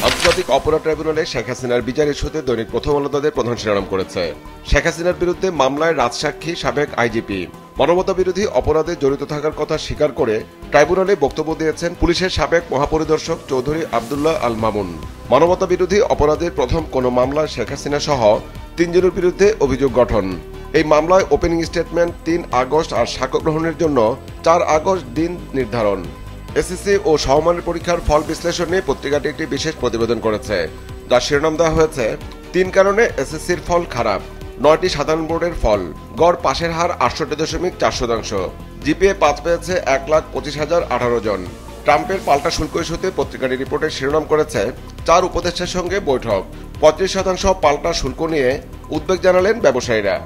আন্তর্জাতিক অপরাধ ট্রাইব্যুনালে শেখ হাসিনার বিচার ইস্যুতে দৈনিক প্রথম আলো তাদের প্রধান শিরোনাম করেছে। শেখ হাসিনার বিরুদ্ধে মামলায় রাজসাক্ষী সাবেক আইজিপি মানবতা বিরোধী অপরাধে জড়িত থাকার কথা স্বীকার করে ট্রাইব্যুনালে বক্তব্য দিয়েছেন পুলিশের সাবেক মহাপরিদর্শক চৌধুরী আব্দুল্লাহ আল মামুন। মানবতা বিরোধী অপরাধের প্রথম কোন মামলায় শেখ হাসিনা সহ 3 জনের বিরুদ্ধে অভিযোগ গঠন। এই মামলায় ওপেনিং স্টেটমেন্ট 3 আগস্ট আর সাক্ষ্য গ্রহণের জন্য 4 আগস্ট দিন নির্ধারণ। এসএসসি ও সমমানের পরীক্ষার ফল বিশ্লেষণ নিয়ে পত্রিকাটি একটি বিশেষ প্রতিবেদন করেছে, যার শিরোনাম দেওয়া হয়েছে 3 কারণে এসএসসির ফল খারাপ। 9টি সাধারণ বোর্ডের ফল, গড় পাশের হার 68.4%, জিপিএ 5 পেয়েছে 1,25,018 জন। ট্রাম্পের পাল্টা শুল্ক ইস্যুতে পত্রিকাটি রিপোর্টের শিরোনাম করেছে 4 উপদেষ্টার সঙ্গে বৈঠক, 35% পাল্টা শুল্ক নিয়ে উদ্বেগ জানালেন ব্যবসায়ীরা।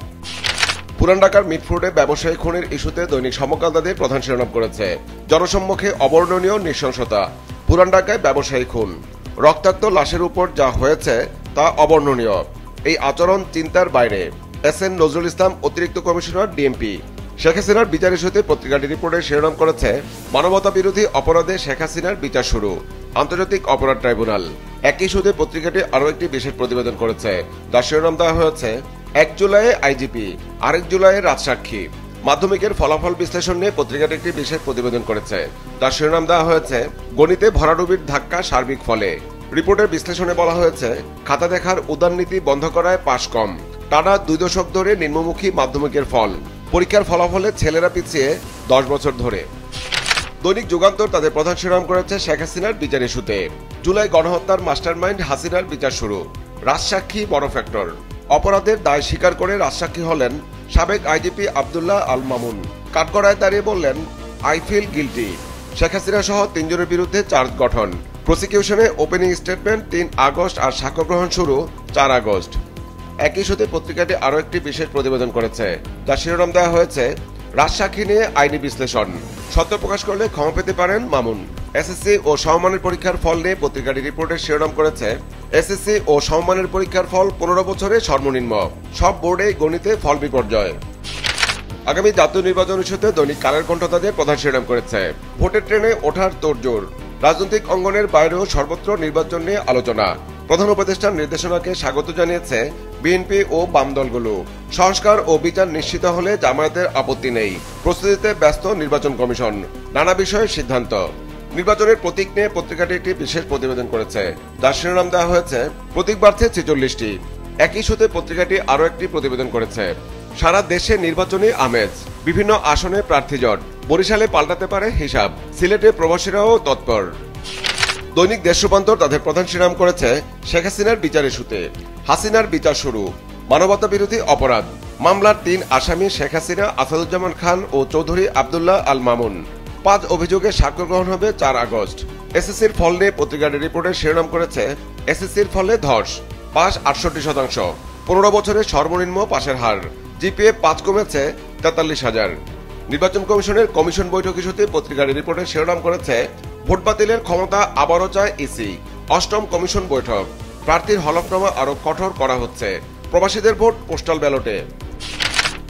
পুরান ঢাকার মিটফোর্ডে ব্যবসায়ী খুনের ইস্যুতে দৈনিক সমকাল তাদের প্রধান শিরোনাম করেছে জনসম্মুখে অবর্ণনীয় নৃশংসতা। পুরান ঢাকায় ব্যবসায়ী খুন, রক্তাক্ত লাশের উপর যা হয়েছে তা অবর্ণনীয়। এই আচরণ চিন্তার বাইরে। এসএন নজরুল ইসলাম অতিরিক্ত কমিশনার ডিএমপি। শেখ হাসিনার বিচার ইস্যুতে পত্রিকাটি রিপোর্টের শিরোনাম করেছে মানবতা বিরোধী অপরাধে শেখ হাসিনার বিচার শুরু, আন্তর্জাতিক অপরাধ ট্রাইব্যুনাল। একই ইস্যুতে পত্রিকাটি আরও একটি বিশেষ প্রতিবেদন করেছে, যার শিরোনাম দেওয়া হয়েছে 1 জুলাইয়ে আইজিপি, 2 জুলাইয়ে রাজসাক্ষী। মাধ্যমিকের ফলাফল বিশ্লেষণ নিয়ে পত্রিকাটি একটি বিশেষ প্রতিবেদন করেছে, যার শিরোনাম দেওয়া হয়েছে গণিতে ভরাডুবির ধাক্কা সার্বিক ফলে। রিপোর্টের বিশ্লেষণে বলা হয়েছে খাতা দেখার উদারনীতি বন্ধ করায় পাশ কম, টানা 2 দশক ধরে নিম্নমুখী মাধ্যমিকের ফল, পরীক্ষার ফলাফলে ছেলেরা পিছিয়ে 10 বছর ধরে। দৈনিক যুগান্তর তাদের প্রধান শিরোনাম করেছে শেখ হাসিনার বিচার ইস্যুতে জুলাই গণহত্যার মাস্টারমাইন্ড হাসিনার বিচার শুরু, রাজসাক্ষী বড় ফ্যাক্টর। অপরাধের দায় স্বীকার করে রাজসাক্ষী হলেন সাবেক আইজিপি আব্দুল্লাহ আল মামুন। কাঠগড়ায় দাঁড়িয়ে বললেন I feel guilty. Sheikh Hasina সহ 3 জনের বিরুদ্ধে চার্জ গঠন। প্রসিকিউশনে ওপেনিং স্টেটমেন্ট 3 আগস্ট আর সাক্ষ্য গ্রহণ শুরু 4 আগস্ট। একই ইস্যুতে পত্রিকাটি আরও একটি বিশেষ প্রতিবেদন করেছে, যার শিরোনাম দেওয়া হয়েছে রাজসাক্ষী নিয়ে আইনি বিশ্লেষণ, সত্য প্রকাশ করলে ক্ষমা পেতে পারেন মামুন। এসএসসি ও সমমানের পরীক্ষার ফল নিয়ে পত্রিকাটি রিপোর্টের শিরোনাম করেছে এসএসসি ও সমমানের পরীক্ষার ফল 15 বছরে সর্বনিম্ন, সব বোর্ডে গণিতে ফল বিপর্যয়। আগামী জাতীয় নির্বাচন ইস্যুতে দৈনিক কালের কণ্ঠ তাদের প্রধান শিরোনাম করেছে ভোটের ট্রেনে ওঠার তোড়জোড়, রাজনৈতিক অঙ্গনের বাইরেও সর্বত্র নির্বাচন নিয়ে আলোচনা। প্রধান উপদেষ্টার নির্দেশনাকে স্বাগত জানিয়েছে বিএনপি ও বাম দলগুলো। সংস্কার ও বিচার নিশ্চিত হলে জামায়াতের আপত্তি নেই, প্রস্তুতিতে ব্যস্ত নির্বাচন কমিশন, নানা বিষয়ে সিদ্ধান্ত। নির্বাচনের প্রতীক নিয়ে পত্রিকাটি একটি বিশেষ প্রতিবেদন করেছে, যার শিরোনাম দেওয়া হয়েছে প্রতীক বাড়ছে 46টি। একই ইস্যুতে পত্রিকাটি আরও একটি প্রতিবেদন করেছে সারা দেশে নির্বাচনী আমেজ, বিভিন্ন আসনে প্রার্থী জট, বরিশালে পাল্টাতে পারে হিসাব, সিলেটে প্রবাসীরাও তৎপর। দৈনিক দেশ রূপান্তর তাদের প্রধান শিরোনাম করেছে শেখ হাসিনার বিচার ইস্যুতে হাসিনার বিচার শুরু, মানবতা বিরোধী অপরাধ। মামলার 3 আসামি শেখ হাসিনা, আসাদুজ্জামান খান ও চৌধুরী আব্দুল্লাহ আল মামুন। 5 অভিযোগে সাক্ষ্য গ্রহণ হবে 4 আগস্ট। এসএসসির ফল নিয়ে পত্রিকাটি রিপোর্টের শিরোনাম করেছে এসএসসির ফলে ধস, পাস 68%, 15 বছরের সর্বনিম্ন পাশের হার, জিপিএ 5 কমেছে 43,000। নির্বাচন কমিশনের কমিশন বৈঠক ইস্যুতে পত্রিকাটি রিপোর্টের শিরোনাম করেছে ভোট বাতিলের ক্ষমতা আবারও চায় ইসি, 8ম কমিশন বৈঠক, প্রার্থীর হলফনামা আরো কঠোর করা হচ্ছে, প্রবাসীদের ভোট পোস্টাল ব্যালটে।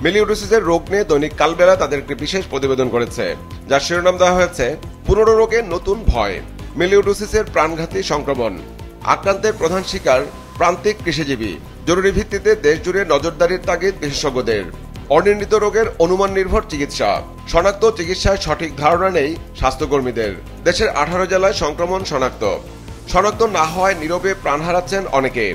মিলিউডোসিসের রোগ নিয়ে দৈনিক কালবেলা তাদের একটি বিশেষ প্রতিবেদন করেছে, যার শিরোনাম দেওয়া হয়েছে পুনরো রোগের নতুন ভয়, মিলিউডোসিসের প্রাণঘাতী সংক্রমণ, আক্রান্তের প্রধান শিকার প্রান্তিক কৃষিজীবী, জরুরি ভিত্তিতে দেশজুড়ে নজরদারির তাগিদ বিশেষজ্ঞদের। অনির্ণীত রোগের অনুমান নির্ভর চিকিৎসা, শনাক্ত চিকিৎসায় সঠিক ধারণা নেই স্বাস্থ্যকর্মীদের। দেশের 18 জেলায় সংক্রমণ শনাক্ত না হওয়ায় নীরবে প্রাণ হারাচ্ছেন অনেকে,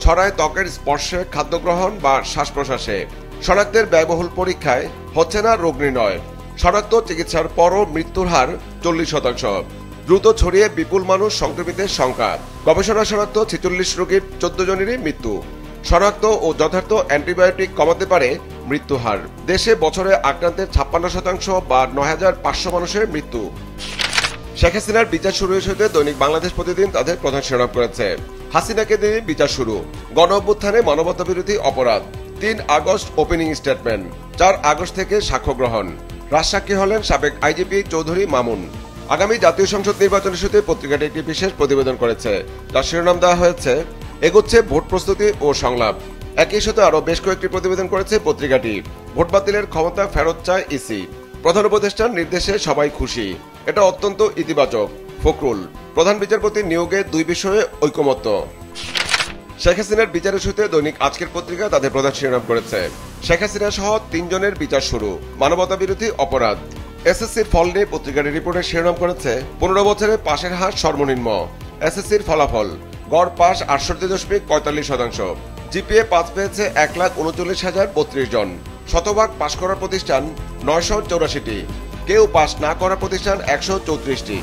ছড়ায় ত্বকের স্পর্শে, খাদ্য গ্রহণ বা শ্বাস প্রশ্বাসে। শনাক্তের ব্যয়বহুল পরীক্ষায় হচ্ছে না রোগ নির্ণয়, শনাক্ত চিকিৎসার পরও মৃত্যুর হার 40%। দ্রুত ছড়িয়ে বিপুল মানুষ সংক্রমিতের সংখ্যা, গবেষণা শনাক্ত 46 রোগীর 14 জনেরই মৃত্যু। শনাক্ত ও যথার্থ অ্যান্টিবায়োটিক কমাতে পারে মৃত্যু হার। দেশে বছরে আক্রান্তের 56% বা 9,500 মানুষের মৃত্যু। শেখ হাসিনার বিচার শুরু ইস্যুতে দৈনিক বাংলাদেশ প্রতিদিন তাদের প্রধান শিরোনাম করেছে হাসিনাকে দিয়ে বিচার শুরু, গণ অভ্যুত্থানে মানবতা বিরোধী অপরাধ, 3 আগস্ট ওপেনিং স্টেটমেন্ট, 4 আগস্ট থেকে সাক্ষ্য গ্রহণ, রাজসাক্ষী হলেন সাবেক আইজিপি চৌধুরী মামুন। আগামী জাতীয় সংসদ নির্বাচন ইস্যুতে পত্রিকাটি একটি বিশেষ প্রতিবেদন করেছে, যার শিরোনাম দেওয়া হয়েছে এগোচ্ছে ভোট প্রস্তুতি ও সংলাপ। একই সাথে আরো বেশ কয়েকটি প্রতিবেদন করেছে পত্রিকাটি। ভোট বাতিলের ক্ষমতা ফেরত চায় ইসি, প্রধান উপদেষ্টার নির্দেশে সবাই খুশি, এটা অত্যন্ত ইতিবাচক। ফখরুল, প্রধান বিচারপতি নিয়োগে দুই বিষয়ে ঐকমত্য। শেখ হাসিনার বিচার ইস্যুতে দৈনিক আজকের পত্রিকা তাদের প্রধান শিরোনাম করেছে, শেখ হাসিনা সহ 3 জনের বিচার শুরু, মানবতা বিরোধী অপরাধ। এসএসসির ফল নিয়ে পত্রিকাটির রিপোর্টের শিরোনাম করেছে, 15 বছরে পাশের হার সর্বনিম্ন। এসএসসির ফলাফল, গড় পাস 68.45%। জিপিএ 5 পেয়েছে 1,39,032 জন। শতভাগ পাশ করার প্রতিষ্ঠান 984টি, কেউ পাশ না করার প্রতিষ্ঠান 134টি।